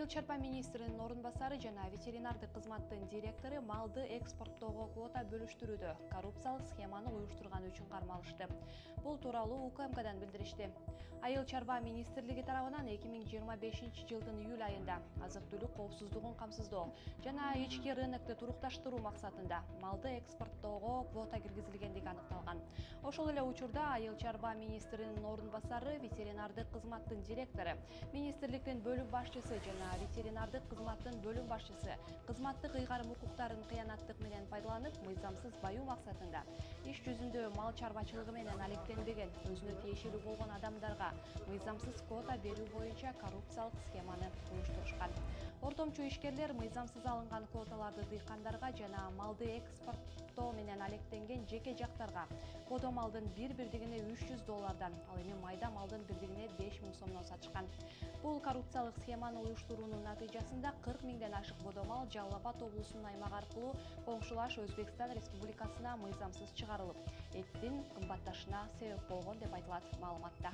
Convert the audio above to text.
Айыл чарба министринин орун басары жана ветеринардык кызматтын директору малды экспорттоого квота бөлүштүрүүдө коррупциялык схеманы уюштурган үчүн кармалышты. Бул тууралуу УКМКдан билдиришти. Айыл чарба министрлиги тарабынан 2025-жылдын июль айында азык-түлүк коопсуздугун камсыздоо жана ички рынокто турукташтыруу максатында малды экспорттоого квота киргизилгендиги аныкталган. Ошол эле учурда айыл чарба министринин орун басары, ветеринардык кызматтын директору, министрликтин бөлүм башчысы жана ветеринардык кызматтын бөлүм башчысы кызматтык ыйгарым укуктарын кыянаттык менен пайдаланып, мыйзамсыз баюу максатында иш жүзүндө мал чарбачылыгы менен алектенбеген, өзүнө тиешелүү болгон адамдарга мыйзамсыз квота берүү боюнча коррупциялык схеманы уюштурушкан. Ортомчу ишкерлер мыйзамсыз алынган квоталарды дыйкандарга жана малды экспорттоо менен алектенген жеке жактарга кодо малдын бирдигине $300, ал эми майда малдын бирдигине 5000 сомдон сатышкан. Бул коррупциялык схеманы уюштуруунун натыйжасында 40 миңден ашык бодомал Жалал Абад облусунун аймагы аркылуу коңшулаш Өзбекстан Республикасына мыйзамсыз чыгарылып, эттин кымбатташына себеп болгон деп айтылат маалыматта.